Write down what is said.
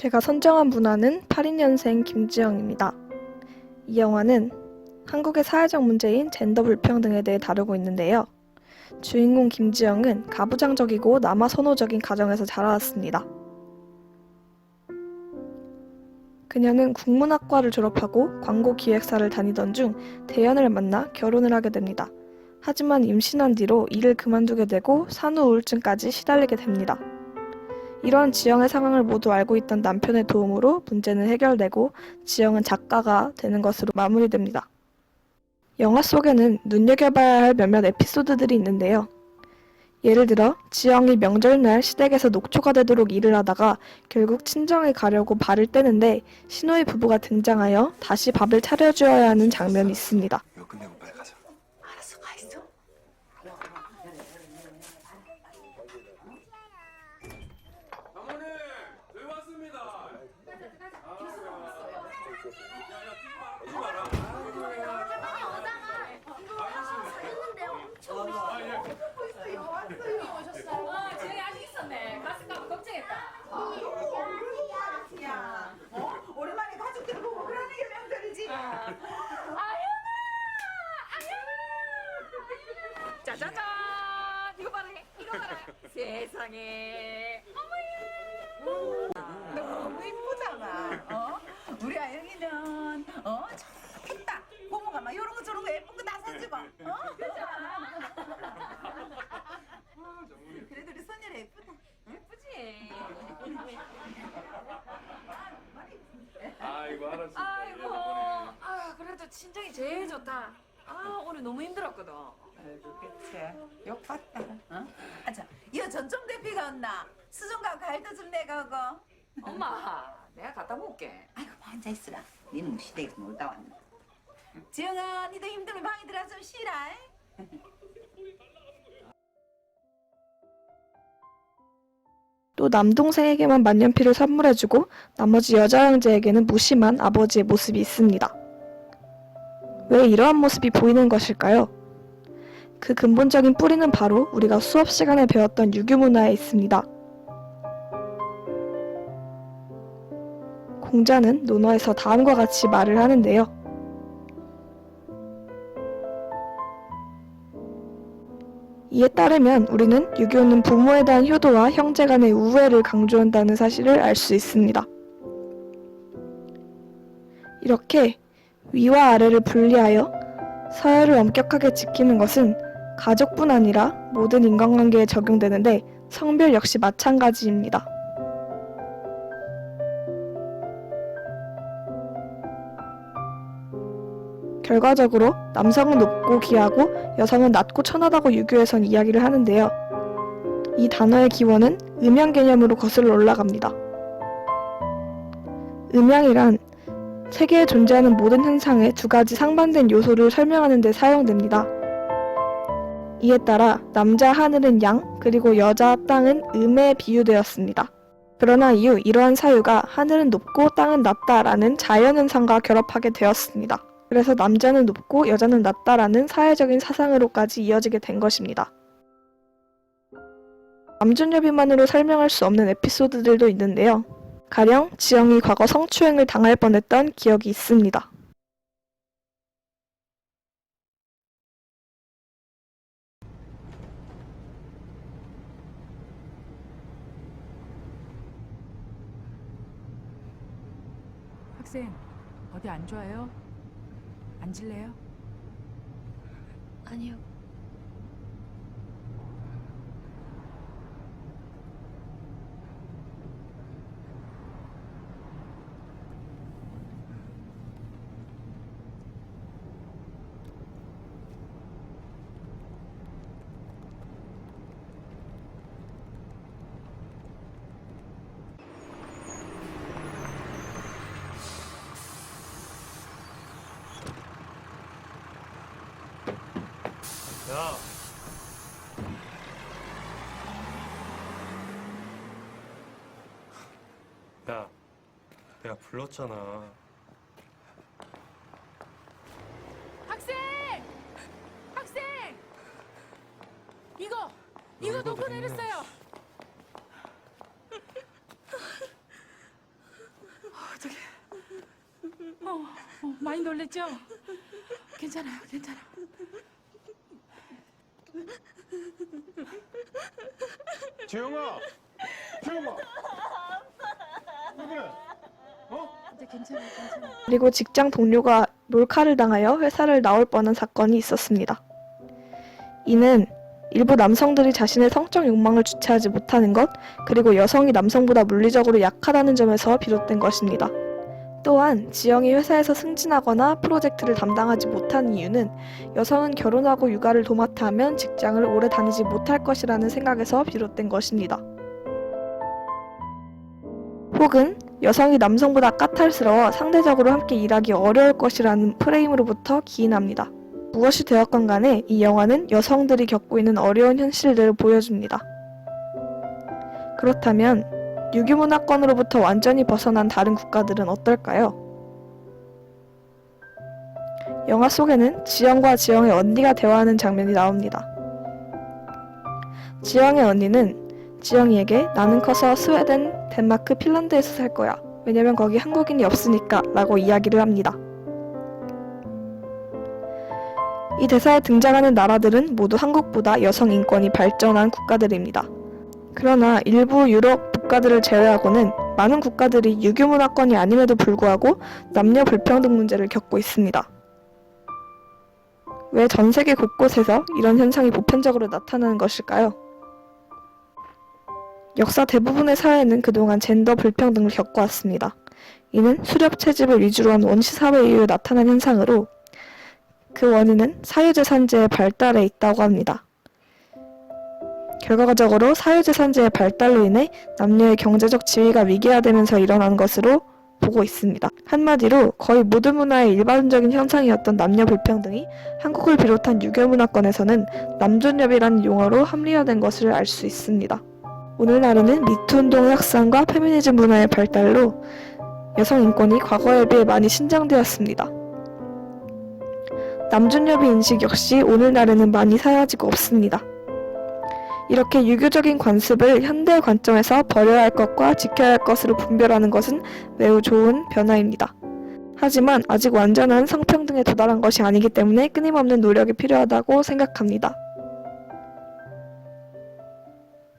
제가 선정한 문화는 82년생 김지영입니다. 이 영화는 한국의 사회적 문제인 젠더 불평등에 대해 다루고 있는데요. 주인공 김지영은 가부장적이고 남아 선호적인 가정에서 자라왔습니다. 그녀는 국문학과를 졸업하고 광고기획사를 다니던 중 대연을 만나 결혼을 하게 됩니다. 하지만 임신한 뒤로 일을 그만두게 되고 산후 우울증까지 시달리게 됩니다. 이러한 지영의 상황을 모두 알고 있던 남편의 도움으로 문제는 해결되고 지영은 작가가 되는 것으로 마무리됩니다. 영화 속에는 눈여겨봐야 할 몇몇 에피소드들이 있는데요. 예를 들어 지영이 명절날 시댁에서 녹초가 되도록 일을 하다가 결국 친정에 가려고 발을 떼는데 신호의 부부가 등장하여 다시 밥을 차려주어야 하는 장면이 있습니다. 이거 끝내고 빨리 가자. 알았어, 가 있어. 장모님, 저희 왔습니다. 뛰지 마라. 지영이 아직 있었네. 갔을까 걱정했다. 야, 오랜만에 가족들 보고 그러는 게 명절이지. 짜자잔. 이거 봐라. 이거 봐라. 세상에. 너무 이쁘잖아. 우리 아영이는 좋겠다. 고모가 막 이런 거 저런 거 예쁜 거 다 사주고. 그래도 우리 선율이 예쁘다. 예쁘지? 아이고 알았습니다. 아이고. 아, 그래도 친정이 제일 좋다. 아, 오늘 너무 힘들었거든. 아이고, 그치. 욕봤다. 아자, 이거 전종 대피가 왔나? 수정가 갈도 좀 내가고. 엄마, 내가 갖다 먹을게. 아이고, 뭐 앉아 있으라. 니는 시댁에서 놀다 왔나? 지영아, 니도 힘들면 방에 들어가 좀 쉬라. 또 남동생에게만 만년필을 선물해주고 나머지 여자 형제에게는 무심한 아버지의 모습이 있습니다. 왜 이러한 모습이 보이는 것일까요? 그 근본적인 뿌리는 바로 우리가 수업 시간에 배웠던 유교 문화에 있습니다. 공자는 논어에서 다음과 같이 말을 하는데요. 이에 따르면 우리는 유교는 부모에 대한 효도와 형제 간의 우애를 강조한다는 사실을 알 수 있습니다. 이렇게 위와 아래를 분리하여 서열을 엄격하게 지키는 것은 가족뿐 아니라 모든 인간관계에 적용되는데 성별 역시 마찬가지입니다. 결과적으로 남성은 높고 귀하고 여성은 낮고 천하다고 유교에선 이야기를 하는데요. 이 단어의 기원은 음양 개념으로 거슬러 올라갑니다. 음양이란 세계에 존재하는 모든 현상의 두 가지 상반된 요소를 설명하는 데 사용됩니다. 이에 따라 남자 하늘은 양, 그리고 여자 땅은 음에 비유되었습니다. 그러나 이후 이러한 사유가 하늘은 높고 땅은 낮다라는 자연현상과 결합하게 되었습니다. 그래서 남자는 높고 여자는 낮다라는 사회적인 사상으로까지 이어지게 된 것입니다. 남존여비만으로 설명할 수 없는 에피소드들도 있는데요. 가령 지영이 과거 성추행을 당할 뻔했던 기억이 있습니다. 학생, 어디 안 좋아요? 앉을래요? 아니요. 야, 야, 내가 불렀잖아. 학생! 학생! 이거 놓고 내렸어요. 많이 놀랬죠? 괜찮아요, 괜찮아. 재영아! 재영아! 왜 그래? 이제 괜찮아, 괜찮아. 그리고 직장 동료가 몰카를 당하여 회사를 나올 뻔한 사건이 있었습니다. 이는 일부 남성들이 자신의 성적 욕망을 주체하지 못하는 것, 그리고 여성이 남성보다 물리적으로 약하다는 점에서 비롯된 것입니다. 또한 지영이 회사에서 승진하거나 프로젝트를 담당하지 못한 이유는 여성은 결혼하고 육아를 도맡아 하면 직장을 오래 다니지 못할 것이라는 생각에서 비롯된 것입니다. 혹은 여성이 남성보다 까탈스러워 상대적으로 함께 일하기 어려울 것이라는 프레임으로부터 기인합니다. 무엇이 되었건 간에 이 영화는 여성들이 겪고 있는 어려운 현실들을 보여줍니다. 그렇다면 유교문화권으로부터 완전히 벗어난 다른 국가들은 어떨까요? 영화 속에는 지영과 지영의 언니가 대화하는 장면이 나옵니다. 지영의 언니는 지영이에게 나는 커서 스웨덴, 덴마크, 핀란드에서 살 거야. 왜냐면 거기 한국인이 없으니까 라고 이야기를 합니다. 이 대사에 등장하는 나라들은 모두 한국보다 여성 인권이 발전한 국가들입니다. 그러나 일부 유럽 국가들을 제외하고는 많은 국가들이 유교문화권이 아님에도 불구하고 남녀 불평등 문제를 겪고 있습니다. 왜 전 세계 곳곳에서 이런 현상이 보편적으로 나타나는 것일까요? 역사 대부분의 사회는 그동안 젠더 불평등을 겪어왔습니다. 이는 수렵 채집을 위주로 한 원시 사회 이후에 나타난 현상으로 그 원인은 사유재산제의 발달에 있다고 합니다. 결과적으로 사유재산제의 발달로 인해 남녀의 경제적 지위가 위계화되면서 일어난 것으로 보고 있습니다. 한마디로 거의 모든 문화의 일반적인 현상이었던 남녀 불평등이 한국을 비롯한 유교문화권에서는 남존여비라는 용어로 합리화된 것을 알 수 있습니다. 오늘날에는 미투운동의 확산과 페미니즘 문화의 발달로 여성 인권이 과거에 비해 많이 신장되었습니다. 남존여비 인식 역시 오늘날에는 많이 사라지고 없습니다. 이렇게 유교적인 관습을 현대의 관점에서 버려야 할 것과 지켜야 할 것으로 분별하는 것은 매우 좋은 변화입니다. 하지만 아직 완전한 성평등에 도달한 것이 아니기 때문에 끊임없는 노력이 필요하다고 생각합니다.